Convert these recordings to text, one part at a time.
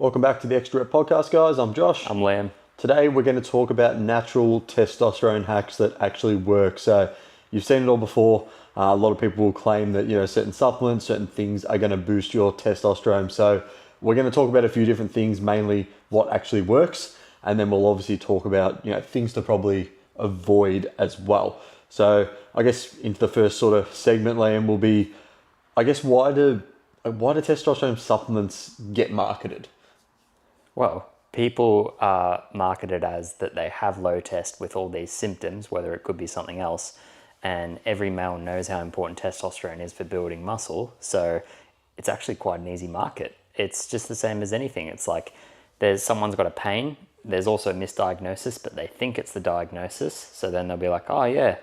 Welcome back to the Extra Rep Podcast, guys. I'm Josh. I'm Liam. Today we're going to talk about natural testosterone hacks that actually work. So you've seen it all before. A lot of people will claim that certain supplements, certain things are going to boost your testosterone. So we're going to talk about a few different things, mainly what actually works, and then we'll obviously talk about things to probably avoid as well. So I guess into the first sort of segment, Liam, will be, I guess, why do testosterone supplements get marketed? Well, people are marketed as that they have low test with all these symptoms, whether it could be something else. And every male knows how important testosterone is for building muscle. So it's actually quite an easy market. It's just the same as anything. It's like someone's got a pain. There's also misdiagnosis, but they think it's the diagnosis. So then they'll be like, oh yeah,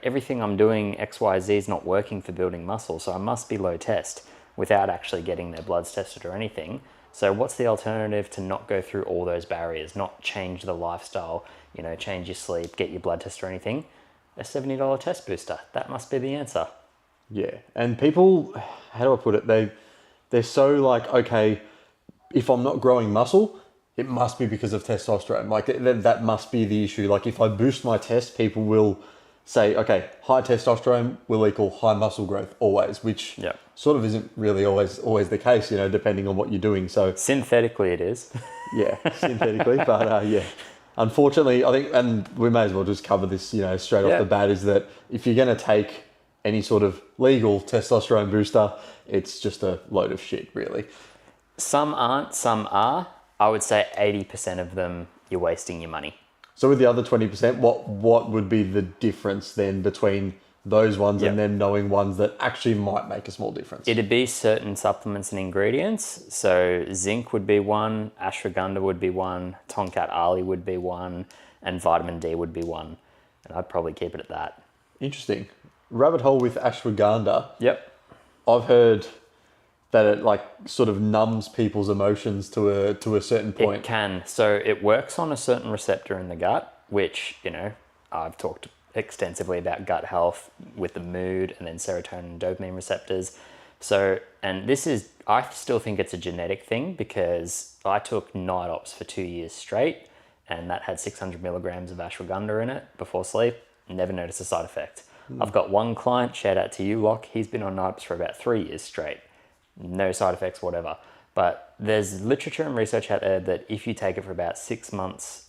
everything I'm doing XYZ is not working for building muscle. So I must be low test without actually getting their bloods tested or anything. So what's the alternative to not go through all those barriers, not change the lifestyle, change your sleep, get your blood test or anything? A $70 test booster. That must be the answer. Yeah. And people, how do I put it? They're so like, okay, if I'm not growing muscle, it must be because of testosterone. Like that must be the issue. Like if I boost my test, people will say, okay, high testosterone will equal high muscle growth always, which sort of isn't really always the case, depending on what you're doing. So synthetically it is. Yeah, synthetically, but yeah. Unfortunately, I think, and we may as well just cover this, straight off the bat, is that if you're going to take any sort of legal testosterone booster, it's just a load of shit, really. Some aren't, some are. I would say 80% of them, you're wasting your money. So with the other 20%, what would be the difference then between those ones and then knowing ones that actually might make a small difference? It'd be certain supplements and ingredients. So zinc would be one, ashwagandha would be one, tonkat ali would be one, and vitamin D would be one. And I'd probably keep it at that. Interesting. Rabbit hole with ashwagandha. Yep. I've heard that it like sort of numbs people's emotions to a certain point. It can. So it works on a certain receptor in the gut, which, I've talked extensively about gut health with the mood and then serotonin and dopamine receptors. So, and I still think it's a genetic thing because I took night ops for 2 years straight and that had 600 milligrams of ashwagandha in it before sleep. Never noticed a side effect. I've got one client, shout out to you, Locke. He's been on night ops for about 3 years straight. No side effects, whatever. But there's literature and research out there that if you take it for about 6 months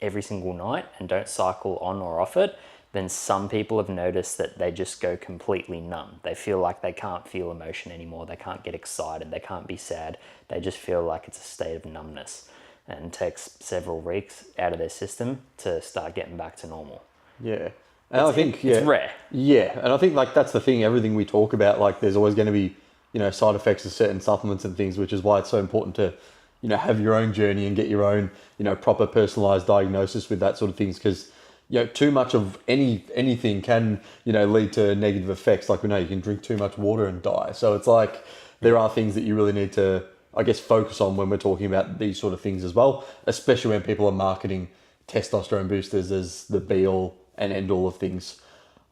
every single night and don't cycle on or off it, then some people have noticed that they just go completely numb. They feel like they can't feel emotion anymore. They can't get excited. They can't be sad. They just feel like it's a state of numbness, and it takes several weeks out of their system to start getting back to normal. Yeah. And I think it's rare. Yeah. And I think like that's the thing, everything we talk about, like there's always going to be, side effects of certain supplements and things, which is why it's so important to, have your own journey and get your own, proper personalized diagnosis with that sort of things. Because, too much of anything can, lead to negative effects. Like we know you can drink too much water and die. So it's like there are things that you really need to, I guess, focus on when we're talking about these sort of things as well, especially when people are marketing testosterone boosters as the be all and end all of things.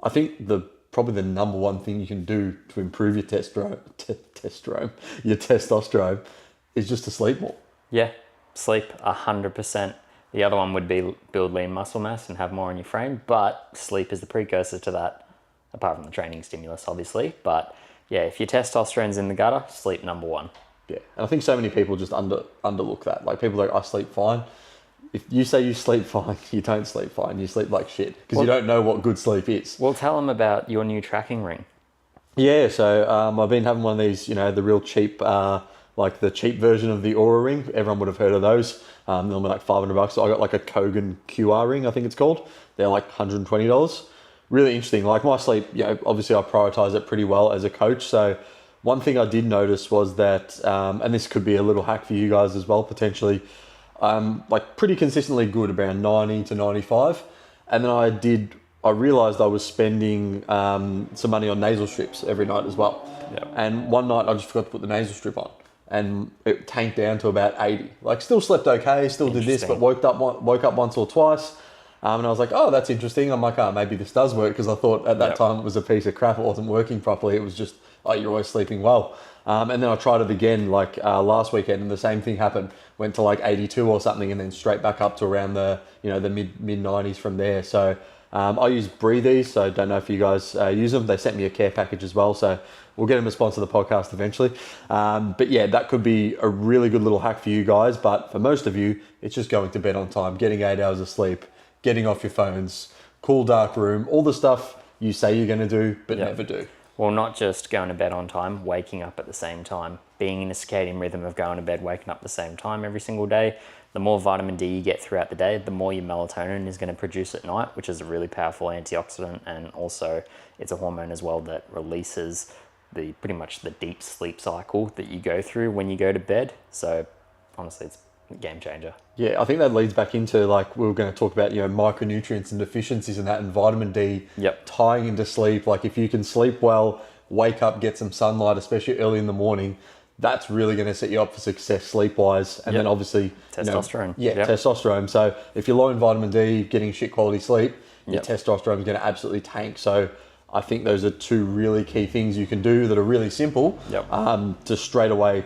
I think probably the number one thing you can do to improve your testosterone is just to sleep more. Yeah, sleep 100%. The other one would be build lean muscle mass and have more in your frame, but sleep is the precursor to that, apart from the training stimulus, obviously. But yeah, if your testosterone's in the gutter, sleep number one. Yeah, and I think so many people just underlook that. Like people are like, I sleep fine. If you say you sleep fine, you don't sleep fine. You sleep like shit because you don't know what good sleep is. Well, tell them about your new tracking ring. Yeah, so I've been having one of these, the real cheap, like the cheap version of the Aura ring. Everyone would have heard of those. Normally like $500. So I got like a Kogan QR ring, I think it's called. They're like $120. Really interesting. Like my sleep, obviously I prioritize it pretty well as a coach. So one thing I did notice was that, and this could be a little hack for you guys as well, potentially, like pretty consistently good, around 90 to 95. And then I realized I was spending some money on nasal strips every night as well. Yep. And one night I just forgot to put the nasal strip on and it tanked down to about 80. Like still slept okay, still did this, but woke up once or twice. And I was like, oh, that's interesting. I'm like, maybe this does work, because I thought at that time it was a piece of crap. It wasn't working properly. It was just oh, you're always sleeping well. And then I tried it again like last weekend, and the same thing happened. Went to like 82 or something, and then straight back up to around the the mid 90s from there. So I use Breathies, so I don't know if you guys use them. They sent me a care package as well, so we'll get them to sponsor the podcast eventually. But yeah, that could be a really good little hack for you guys. But for most of you, it's just going to bed on time, getting 8 hours of sleep, getting off your phones, cool dark room, all the stuff you say you're going to do, but never do. Well, not just going to bed on time, waking up at the same time, being in a circadian rhythm of going to bed, waking up at the same time every single day. The more vitamin D you get throughout the day, the more your melatonin is going to produce at night, which is a really powerful antioxidant. And also it's a hormone as well that releases pretty much the deep sleep cycle that you go through when you go to bed. So honestly, it's a game changer. Yeah, I think that leads back into like we were going to talk about micronutrients and deficiencies and that, and vitamin D tying into sleep. Like if you can sleep well, wake up, get some sunlight, especially early in the morning, that's really going to set you up for success sleep wise. And then obviously testosterone. Testosterone. So if you're low in vitamin D, getting shit quality sleep, your testosterone is going to absolutely tank. So I think those are two really key things you can do that are really simple to straight away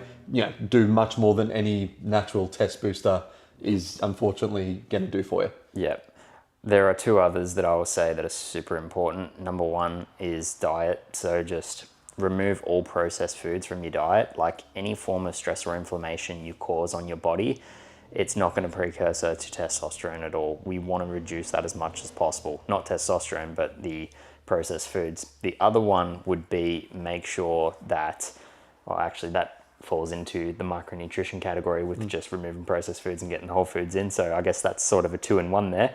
do much more than any natural test booster is unfortunately going to do for you. Yep. There are two others that I will say that are super important. Number one is diet. So just remove all processed foods from your diet. Like any form of stress or inflammation you cause on your body, it's not going to precursor to testosterone at all. We want to reduce that as much as possible. Not testosterone, but the processed foods. The other one would be make sure that, that falls into the micronutrition category with just removing processed foods and getting whole foods in. So I guess that's sort of a 2-in-1 there.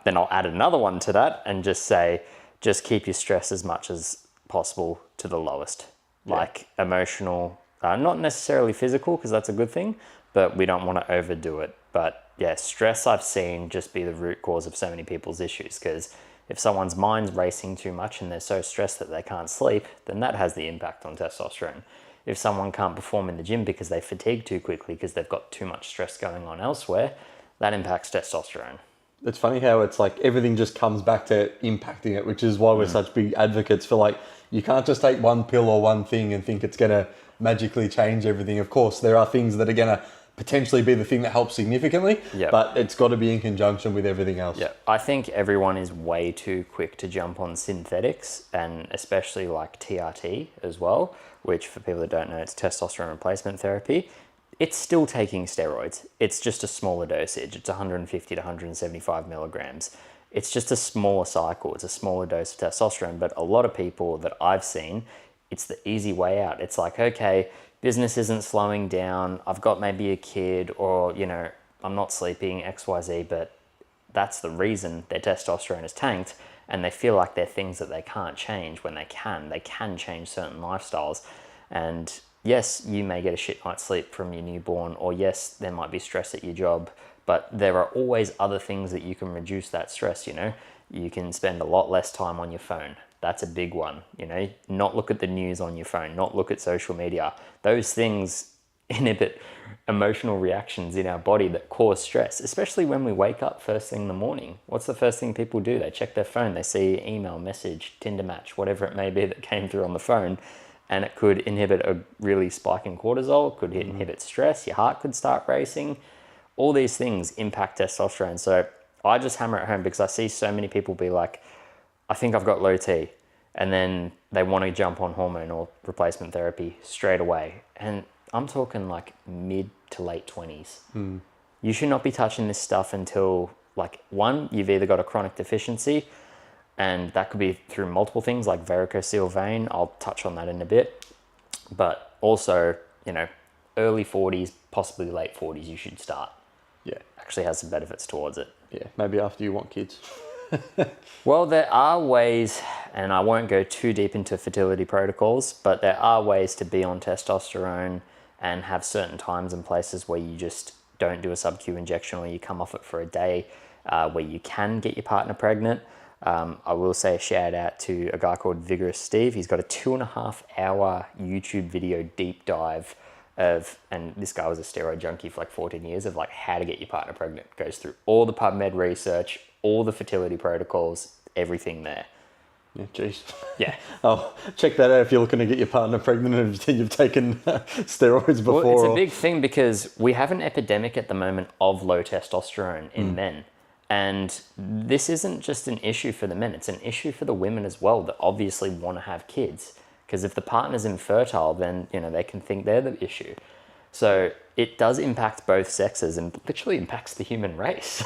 Then I'll add another one to that and just say, just keep your stress as much as possible to the lowest. Like emotional, not necessarily physical, because that's a good thing, but we don't want to overdo it. But yeah, stress I've seen just be the root cause of so many people's issues, because if someone's mind's racing too much and they're so stressed that they can't sleep, then that has the impact on testosterone. If someone can't perform in the gym because they fatigue too quickly because they've got too much stress going on elsewhere, that impacts testosterone. It's funny how it's like everything just comes back to impacting it, which is why we're such big advocates for like, you can't just take one pill or one thing and think it's going to magically change everything. Of course, there are things that are going to potentially be the thing that helps significantly, but it's got to be in conjunction with everything else. Yeah, I think everyone is way too quick to jump on synthetics, and especially like TRT as well, which for people that don't know, it's testosterone replacement therapy. It's still taking steroids. It's just a smaller dosage. It's 150 to 175 milligrams. It's just a smaller cycle. It's a smaller dose of testosterone. But a lot of people that I've seen, it's the easy way out. It's like, okay, business isn't slowing down. I've got maybe a kid, or, I'm not sleeping, XYZ, but that's the reason their testosterone is tanked. And they feel like they're things that they can't change when they can change certain lifestyles. And yes, you may get a shit night's sleep from your newborn, or yes, there might be stress at your job, but there are always other things that you can reduce that stress. You can spend a lot less time on your phone. That's a big one. Not look at the news on your phone, not look at social media. Those things inhibit emotional reactions in our body that cause stress, especially when we wake up first thing in the morning. What's the first thing people do? They check their phone, they see email, message, Tinder match, whatever it may be that came through on the phone, and it could inhibit a really spike in cortisol, it could inhibit stress, your heart could start racing. All these things impact testosterone. So I just hammer it home because I see so many people be like, I think I've got low T, and then they want to jump on hormone or replacement therapy straight away. And I'm talking like mid to late 20s. You should not be touching this stuff until one, you've either got a chronic deficiency, and that could be through multiple things like varicocele vein. I'll touch on that in a bit. But also, early 40s, possibly late 40s, you should start. Yeah. Actually has some benefits towards it. Yeah, maybe after you want kids. Well, there are ways, and I won't go too deep into fertility protocols, but there are ways to be on testosterone and have certain times and places where you just don't do a sub-Q injection, or you come off it for a day, where you can get your partner pregnant. I will say a shout out to a guy called Vigorous Steve. He's got a 2.5-hour YouTube video deep dive and this guy was a steroid junkie for 14 years, of how to get your partner pregnant. Goes through all the PubMed research, all the fertility protocols, everything there. Yeah, jeez. Yeah. Oh, check that out if you're looking to get your partner pregnant and you've taken steroids before. Well, it's a big thing because we have an epidemic at the moment of low testosterone in men. And this isn't just an issue for the men, it's an issue for the women as well that obviously want to have kids. Because if the partner's infertile, then, they can think they're the issue. So it does impact both sexes and literally impacts the human race.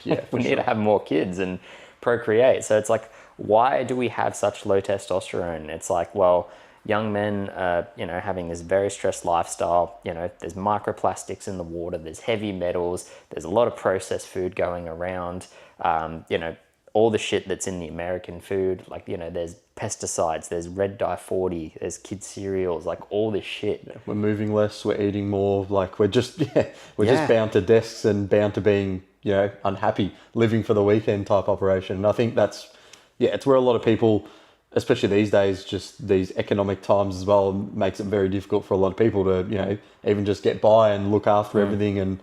We need to have more kids and procreate. So it's like, why do we have such low testosterone? It's like, well, young men are, having this very stressed lifestyle. There's microplastics in the water, there's heavy metals, there's a lot of processed food going around. All the shit that's in the American food, there's pesticides, there's red dye 40, there's kids cereals, all this shit. Yeah, we're moving less, we're eating more, we're just bound to desks and bound to being, unhappy, living for the weekend type operation. And I think it's where a lot of people, especially these days, just these economic times as well, makes it very difficult for a lot of people to, even just get by and look after everything. And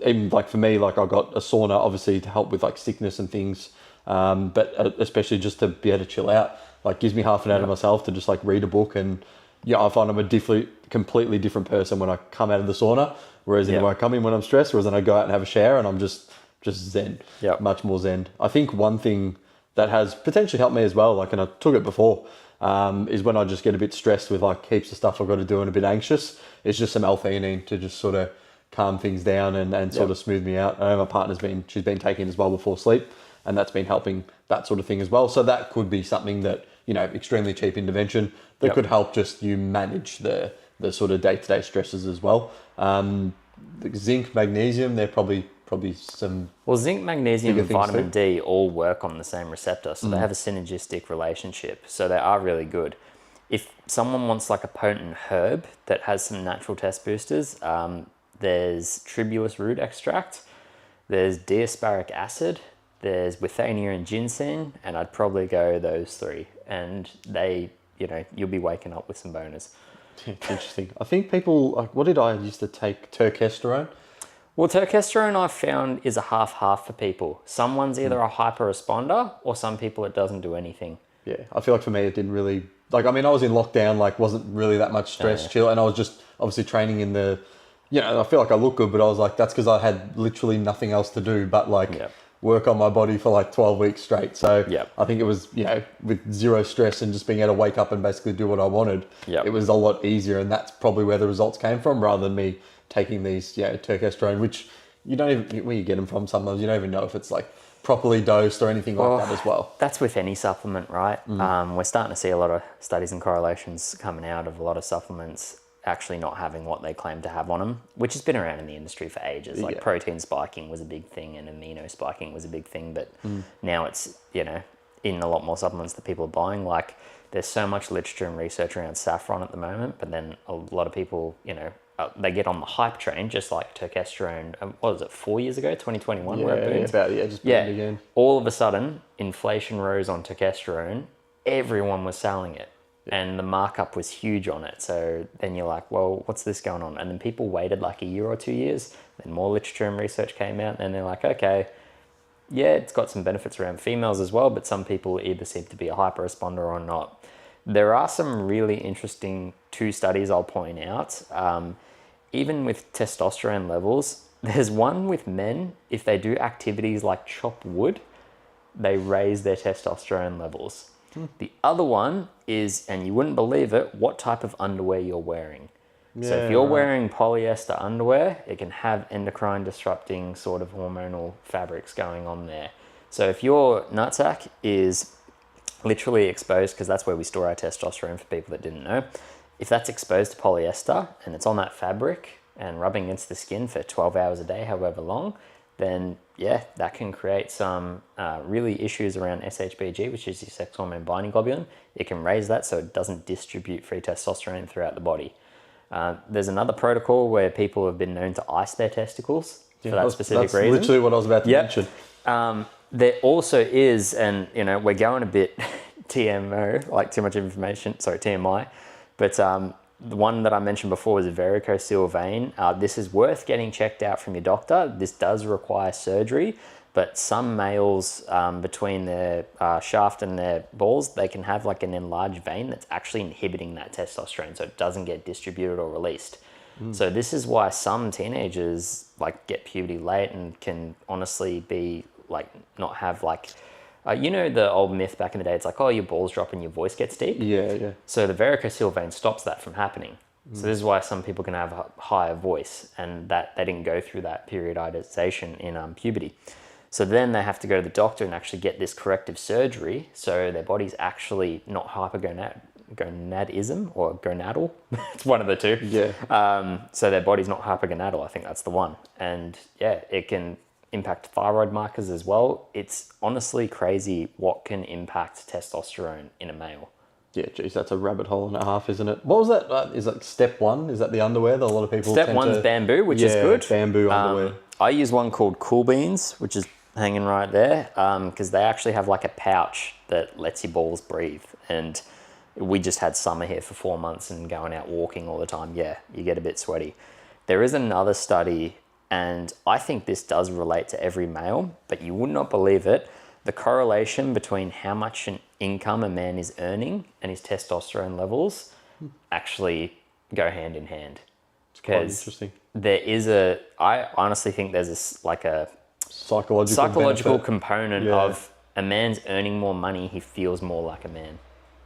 even for me, I got a sauna obviously to help with sickness and things, but especially just to be able to chill out. Gives me half an hour to myself to just read a book. And I find I'm a completely different person when I come out of the sauna, whereas when I come in when I'm stressed, whereas then I go out and have a shower and I'm just zen, much more zen. I think one thing that has potentially helped me as well, and I took it before, is when I just get a bit stressed with heaps of stuff I've got to do and a bit anxious, it's just some L-theanine to just sort of calm things down and sort of smooth me out. I know my partner's she's been taking it as well before sleep, and that's been helping that sort of thing as well. So that could be something that, extremely cheap intervention that could help just you manage the sort of day-to-day stresses as well. The zinc, magnesium, they're probably some... Well, zinc, magnesium, and vitamin D all work on the same receptor, so they have a synergistic relationship. So they are really good. If someone wants a potent herb that has some natural test boosters, there's tribulus root extract, there's diasparic acid, there's withania and ginseng, and I'd probably go those three. And they, you'll be waking up with some boners. Interesting. I think people, what did I used to take? Testosterone? Well, testosterone I've found is a half-half for people. Someone's either a hyper responder or some people it doesn't do anything. Yeah, I feel for me it didn't really... I was in lockdown, wasn't really that much stress, chill, and I was just obviously training in the... I feel I look good, but I was that's because I had literally nothing else to do but work on my body for 12 weeks straight. So I think it was, with zero stress and just being able to wake up and basically do what I wanted, it was a lot easier. And that's probably where the results came from, rather than me taking these, testosterone, which you don't even, where you get them from sometimes, you don't even know if it's properly dosed or anything like that as well. That's with any supplement, right? We're starting to see a lot of studies and correlations coming out of a lot of supplements actually not having what they claim to have on them, which has been around in the industry for ages. Protein spiking was a big thing and amino spiking was a big thing, but now it's, in a lot more supplements that people are buying. There's so much literature and research around saffron at the moment, but then a lot of people, they get on the hype train, just like testosterone. What was it, 4 years ago, 2021? Just boomed again. All of a sudden, inflation rose on testosterone. Everyone was selling it. And the markup was huge on it. So then you're like, well, what's this going on? And then people waited a year or 2 years. Then more literature and research came out. And they're like, okay, yeah, it's got some benefits around females as well, but some people either seem to be a hyper responder or not. There are some really interesting 2 studies I'll point out. Even with testosterone levels, there's one with men, if they do activities like chop wood, they raise their testosterone levels. The other one is, and you wouldn't believe it, what type of underwear you're wearing. So if you're wearing polyester underwear, it can have endocrine disrupting sort of hormonal fabrics going on there. So if your nutsack is literally exposed, because that's where we store our testosterone for people that didn't know, if that's exposed to polyester and it's on that fabric and rubbing against the skin for 12 hours a day, however long, then that can create some really issues around SHBG, which is your sex hormone binding globulin. It can raise that so it doesn't distribute free testosterone throughout the body. There's another protocol where people have been known to ice their testicles for that specific reason. That's literally what I was about to mention. There also is, and we're going a bit TMO, too much information, TMI, but the one that I mentioned before was a varicocele vein. This is worth getting checked out from your doctor. This does require surgery, But some males, between their shaft and their balls, they can have like an enlarged vein that's actually inhibiting that testosterone, so it doesn't get distributed or released. So this is why some teenagers like get puberty late and can honestly be like not have like, you know, the old myth back in the day, it's like, oh, your balls drop and your voice gets deep. Yeah. So the varicocele vein stops that from happening. So this is why some people can have a higher voice, and that they didn't go through that periodization in puberty. So then they have to go to the doctor and actually get this corrective surgery, so their body's actually not hypergonadism or gonadal. It's one of the two. Yeah. So their body's not hypergonadal. I think that's the one. And yeah, it can impact thyroid markers as well. It's honestly crazy what can impact testosterone in a male. Yeah, geez, that's a rabbit hole and a half, isn't it? What was that? Is that step one? Is that the underwear that a lot of people Step tend one's to... bamboo, which is good. Bamboo underwear. I use one called Cool Beans, which is hanging right there, because they actually have like a pouch that lets your balls breathe. And we just had summer here for 4 months and going out walking all the time. Yeah, you get a bit sweaty. There is another study, and I think this does relate to every male, but you would not believe it. The correlation between how much an income a man is earning and his testosterone levels actually go hand in hand. It's quite interesting. There is I honestly think there's a Psychological component of a man's earning more money, he feels more like a man.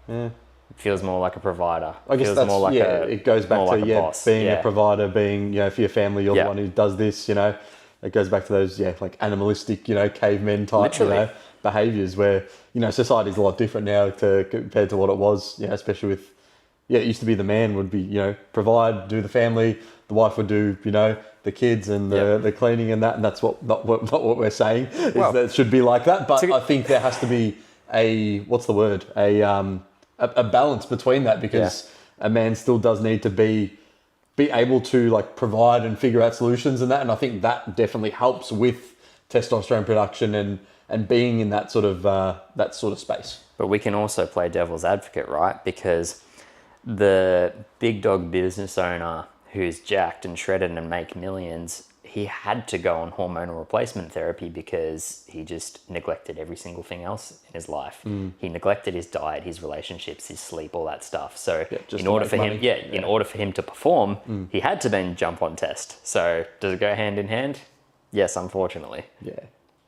Yeah. Feels more like a provider. I guess feels that's, more like it goes back to, boss. being a provider, being, for your family, you're the one who does this, It goes back to those, like animalistic, cavemen type, behaviours where, society's a lot different now compared to what it was, especially with, it used to be the man would be, provide, do the family, the wife would do, the kids and the cleaning and that, and that's not what we're saying, is that it should be like that. But I think there has to be a balance between that, because a man still does need to be able to like provide and figure out solutions and that. And I think that definitely helps with testosterone production and being in that sort of space. But we can also play devil's advocate, right? Because the big dog business owner who's jacked and shredded and make millions, he had to go on hormonal replacement therapy because he just neglected every single thing else in his life. He neglected his diet, his relationships, his sleep, all that stuff. So in order for him to perform, he had to then jump on test. So does it go hand in hand? Yes, unfortunately. Yeah.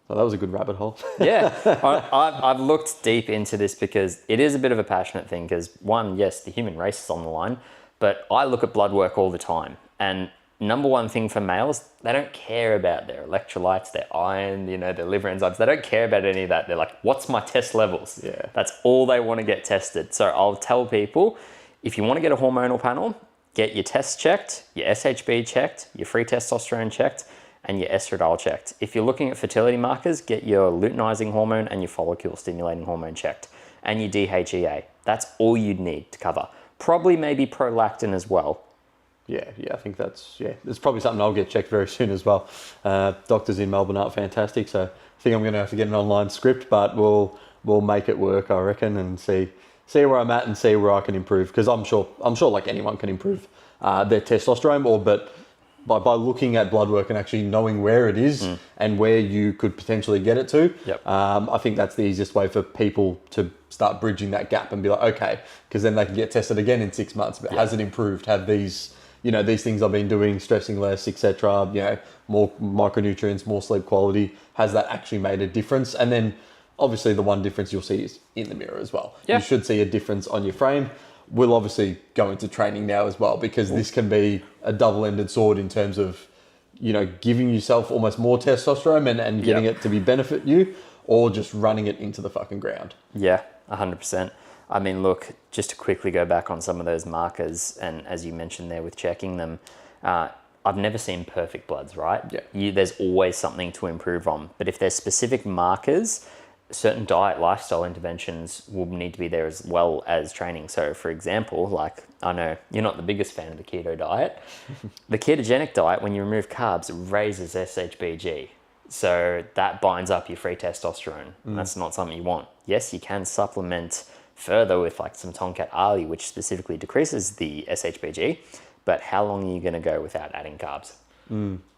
Well, that was a good rabbit hole. I've looked deep into this because it is a bit of a passionate thing, because one, yes, the human race is on the line, but I look at blood work all the time, and number one thing for males, they don't care about their electrolytes, their iron, their liver enzymes. They don't care about any of that. They're like, what's my test levels? Yeah. That's all they want to get tested. So I'll tell people, if you want to get a hormonal panel, get your tests checked, your SHB checked, your free testosterone checked, and your estradiol checked. If you're looking at fertility markers, get your luteinizing hormone and your follicle stimulating hormone checked, and your DHEA. That's all you'd need to cover. Probably maybe prolactin as well. Yeah, I think it's probably something I'll get checked very soon as well. Doctors in Melbourne aren't fantastic, so I think I'm going to have to get an online script, but we'll make it work, I reckon, and see where I'm at and see where I can improve, because I'm sure like anyone can improve their testosterone, but by looking at blood work and actually knowing where it is and where you could potentially get it to, I think that's the easiest way for people to start bridging that gap and be like, okay, because then they can get tested again in 6 months, but has it improved? Have these these things I've been doing, stressing less, etc., more micronutrients, more sleep quality, has that actually made a difference? And then obviously the one difference you'll see is in the mirror as well. You should see a difference on your frame. We'll obviously go into training now as well, because this can be a double-ended sword in terms of, giving yourself almost more testosterone and getting it to benefit you, or just running it into the fucking ground. Yeah, 100%. I mean, look, just to quickly go back on some of those markers, and as you mentioned there with checking them, I've never seen perfect bloods, right? Yeah. There's always something to improve on. But if there's specific markers, certain diet, lifestyle interventions will need to be there as well as training. So for example, like, I know you're not the biggest fan of the keto diet. The ketogenic diet, when you remove carbs, raises SHBG. So that binds up your free testosterone. That's not something you want. Yes, you can supplement further with like some Tonkat Ali, which specifically decreases the SHBG, but how long are you going to go without adding carbs?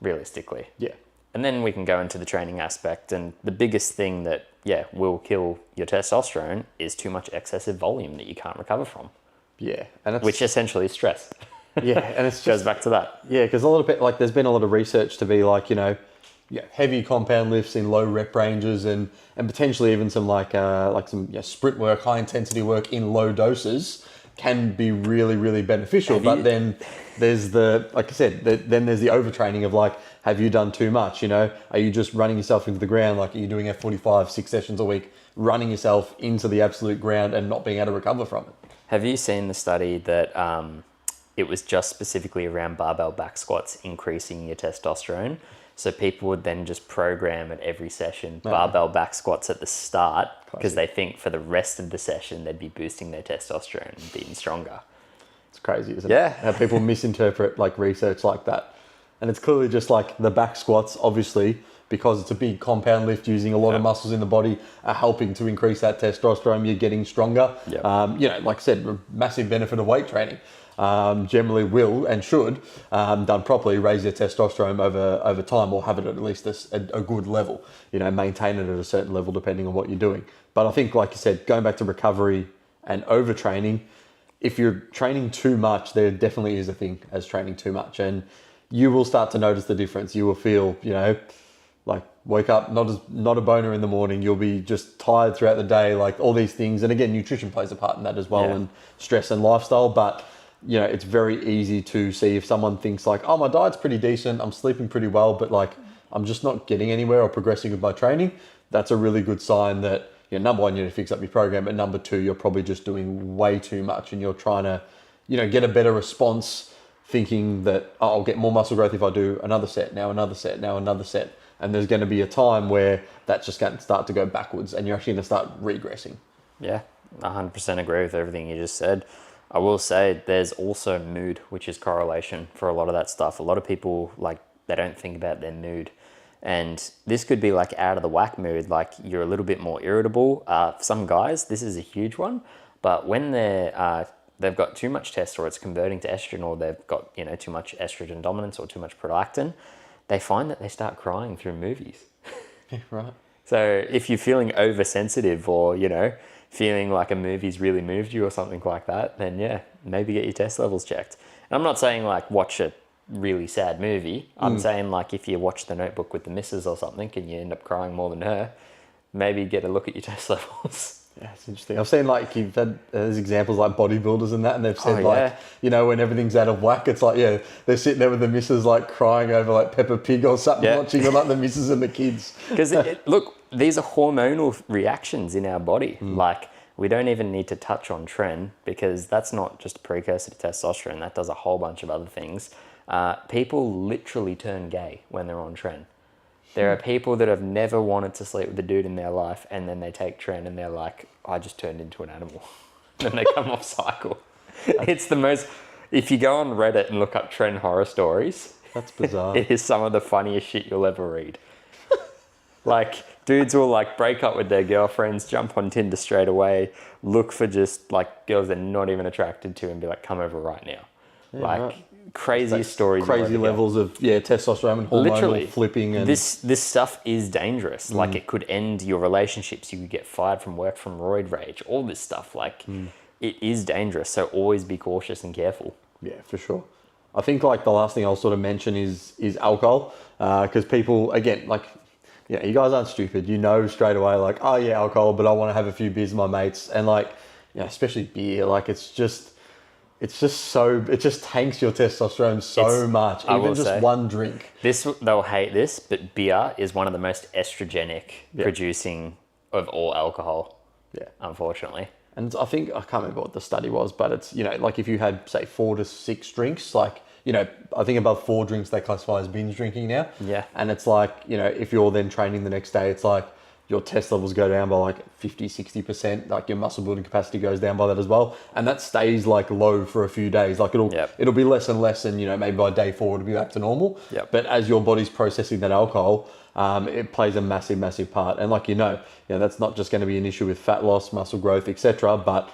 Realistically. Yeah. And then we can go into the training aspect. And the biggest thing that, will kill your testosterone is too much excessive volume that you can't recover from. Yeah. And it's, Which essentially is stress. yeah. And it's just, Goes back to that. yeah, because a lot of people, like, there's been a lot of research to be like, heavy compound lifts in low rep ranges and potentially even some some sprint work, high intensity work in low doses can be really, really beneficial. But then there's like I said, then there's the overtraining of like, have you done too much? Are you just running yourself into the ground? Like, are you doing F45, 6 sessions a week, running yourself into the absolute ground and not being able to recover from it? Have you seen the study that it was just specifically around barbell back squats increasing your testosterone? So people would then just program at every session barbell back squats at the start because they think for the rest of the session they'd be boosting their testosterone and being stronger. It's crazy, isn't Yeah. it? How people misinterpret like research like that. And it's clearly just like the back squats, obviously, because it's a big compound lift using a lot of muscles in the body, are helping to increase that testosterone. You're getting stronger. Yep. Like I said, massive benefit of weight training. Generally will and should, done properly, raise your testosterone over time, or have it at least a good level, maintain it at a certain level depending on what you're doing. But I think, like you said, going back to recovery and overtraining, if you're training too much, there definitely is a thing as training too much, and you will start to notice the difference. You will feel, like wake up, not a boner in the morning. You'll be just tired throughout the day, like all these things. And again, nutrition plays a part in that as well, and stress and lifestyle. But it's very easy to see if someone thinks like, oh, my diet's pretty decent, I'm sleeping pretty well, but like I'm just not getting anywhere or progressing with my training. That's a really good sign that, number one, you need to fix up your program, but number two, you're probably just doing way too much and you're trying to, get a better response thinking that, oh, I'll get more muscle growth if I do another set, now another set, now another set. And there's going to be a time where that's just going to start to go backwards and you're actually going to start regressing. Yeah, 100% agree with everything you just said. I will say there's also mood, which is correlation for a lot of that stuff. A lot of people, they don't think about their mood. And this could be like out of the whack mood, like you're a little bit more irritable. For some guys, this is a huge one. But when they've got too much test or it's converting to estrogen, or they've got, too much estrogen dominance or too much prolactin, they find that they start crying through movies. Yeah, right. So if you're feeling oversensitive or, feeling like a movie's really moved you or something like that, then maybe get your test levels checked. And I'm not saying like watch a really sad movie. I'm saying like if you watch The Notebook with the missus or something and you end up crying more than her, maybe get a look at your test levels. Yeah, it's interesting. I've seen like you've had there's examples like bodybuilders and that, and they've said when everything's out of whack, it's like they're sitting there with the missus like crying over like Peppa Pig or something, watching like the missus and the kids. Because look, these are hormonal reactions in our body. Like we don't even need to touch on tren because that's not just a precursor to testosterone. That does a whole bunch of other things. People literally turn gay when they're on tren. There are people that have never wanted to sleep with a dude in their life, and then they take tren and they're like, I just turned into an animal. And they come off cycle. It's the most, if you go on Reddit and look up tren horror stories, that's bizarre. It is some of the funniest shit you'll ever read. Like, dudes will like break up with their girlfriends, jump on Tinder straight away, look for just like girls they're not even attracted to and be like, come over right now. Crazy stories. Crazy levels of testosterone and hormonal literally flipping. And this stuff is dangerous. Like it could end your relationships. You could get fired from work from roid rage. All this stuff. It is dangerous. So always be cautious and careful. Yeah, for sure. I think like the last thing I'll sort of mention is alcohol, because people again you guys aren't stupid. You know straight away like, oh yeah, alcohol, but I want to have a few beers with my mates, and especially beer. Like it just tanks your testosterone so much. Even just one drink. They'll hate this, but beer is one of the most estrogenic producing of all alcohol. Yeah, unfortunately. And I think I can't remember what the study was, but it's like if you had say 4 to 6 drinks, I think above 4 drinks they classify as binge drinking now. Yeah. And it's like if you're then training the next day, it's like your test levels go down by like 50, 60%, like your muscle building capacity goes down by that as well. And that stays like low for a few days. Like it'll be less and less, and maybe by day 4 it'll be back to normal. Yep. But as your body's processing that alcohol, it plays a massive, massive part. And like that's not just going to be an issue with fat loss, muscle growth, etc. But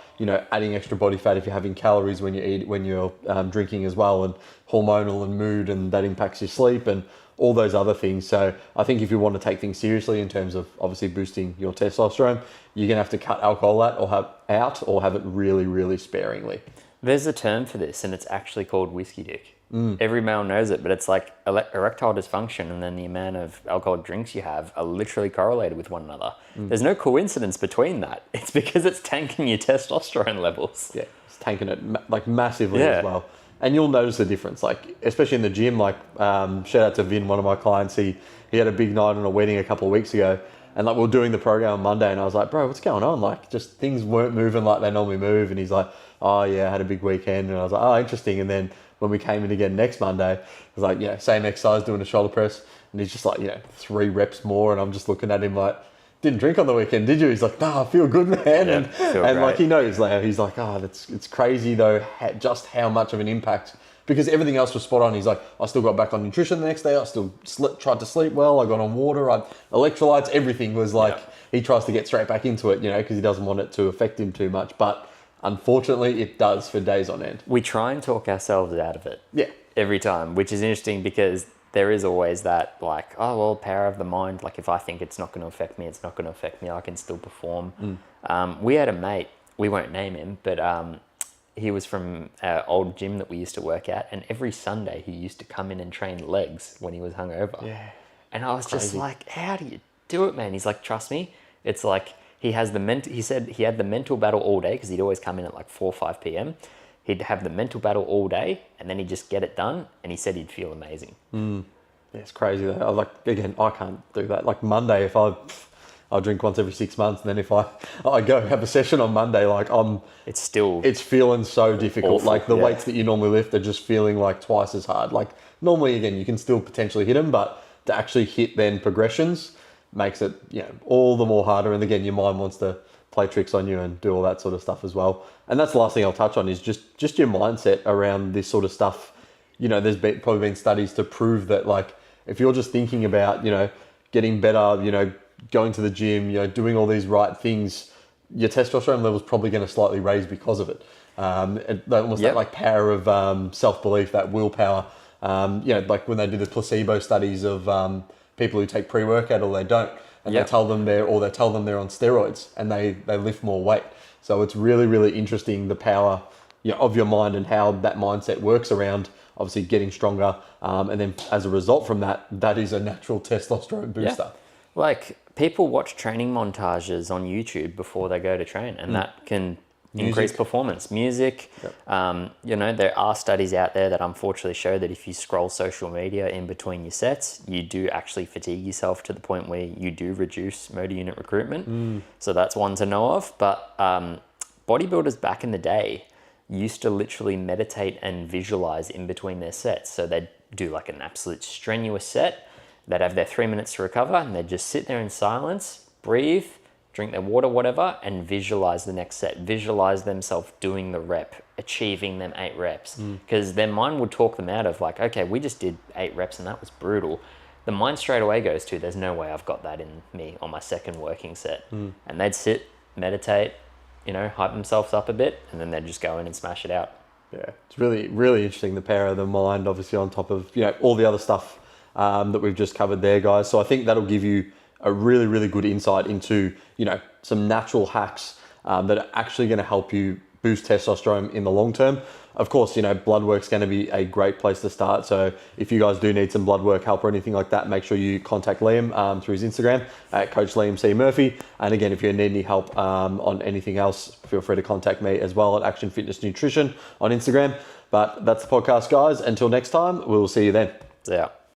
adding extra body fat if you're having calories when you eat, when you're drinking as well, and hormonal and mood, and that impacts your sleep and all those other things. So I think if you want to take things seriously in terms of obviously boosting your testosterone, you're going to have to cut alcohol out or have it really, really sparingly. There's a term for this, and it's actually called whiskey dick. Every male knows it, but it's like erectile dysfunction and then the amount of alcohol drinks you have are literally correlated with one another. There's no coincidence between that. It's because it's tanking your testosterone levels. Yeah, it's tanking it like massively as well. And you'll notice the difference, like especially in the gym. Like shout out to Vin, one of my clients. He had a big night on a wedding a couple of weeks ago, and like we were doing the program on Monday, and I was like, bro, what's going on? Like just things weren't moving like they normally move. And he's like, oh yeah, I had a big weekend. And I was like, oh, interesting. And then when we came in again next Monday, I was like, same exercise, doing a shoulder press, and he's just like, 3 reps more, and I'm just looking at him like, didn't drink on the weekend, did you? He's like, no, I feel good, man. Yeah, and like he knows, like, he's like, it's crazy though, just how much of an impact, because everything else was spot on. He's like, I still got back on nutrition the next day. I still tried to sleep well. I got on water, electrolytes, everything was like, he tries to get straight back into it, because he doesn't want it to affect him too much. But unfortunately, it does for days on end. We try and talk ourselves out of it. Yeah. Every time, which is interesting because there is always that like, oh, well, power of the mind. Like if I think it's not going to affect me, it's not going to affect me. I can still perform. We had a mate, we won't name him, but he was from our old gym that we used to work at. And every Sunday he used to come in and train legs when he was hungover. Yeah. And I was just like, how do you do it, man? He's like, trust me. It's like, he said he had the mental battle all day because he'd always come in at like 4 or 5 p.m. He'd have the mental battle all day and then he'd just get it done. And he said he'd feel amazing. Yeah, it's crazy though. Like, again, I can't do that. Like Monday, if I'll drink once every 6 months, and then if I go have a session on Monday, like it's feeling so difficult. Awful, like the weights that you normally lift are just feeling like twice as hard. Like normally, again, you can still potentially hit them, but to actually hit then progressions makes it all the more harder. And again, your mind wants to play tricks on you and do all that sort of stuff as well. And that's the last thing I'll touch on is just your mindset around this sort of stuff. There's probably been studies to prove that, like, if you're just thinking about, getting better, going to the gym, doing all these right things, your testosterone level is probably going to slightly raise because of it. That like power of self-belief, that willpower. Like when they do the placebo studies of people who take pre-workout or they don't, and they tell them they're on steroids and they lift more weight. So it's really, really interesting the power of your mind and how that mindset works around obviously getting stronger. And then as a result from that is a natural testosterone booster. Yeah. Like people watch training montages on YouTube before they go to train, and that can increase performance. Music, there are studies out there that unfortunately show that if you scroll social media in between your sets, you do actually fatigue yourself to the point where you do reduce motor unit recruitment. So that's one to know of. But bodybuilders back in the day used to literally meditate and visualize in between their sets. So they'd do like an absolute strenuous set. They'd have their 3 minutes to recover and they'd just sit there in silence, breathe, drink their water, whatever, and visualize the next set. Visualize themselves doing the rep, achieving them 8 reps. Because their mind would talk them out of like, okay, we just did 8 reps and that was brutal. The mind straight away goes to, there's no way I've got that in me on my second working set. And they'd sit, meditate, hype themselves up a bit, and then they'd just go in and smash it out. Yeah, it's really, really interesting, the power of the mind, obviously on top of, all the other stuff that we've just covered there, guys. So I think that'll give you a really, really good insight into, some natural hacks that are actually going to help you boost testosterone in the long term. Of course, blood work's going to be a great place to start. So if you guys do need some blood work help or anything like that, make sure you contact Liam through his Instagram at Coach Liam C. Murphy. And again, if you need any help on anything else, feel free to contact me as well at Action Fitness Nutrition on Instagram. But that's the podcast, guys. Until next time, we'll see you then. Yeah.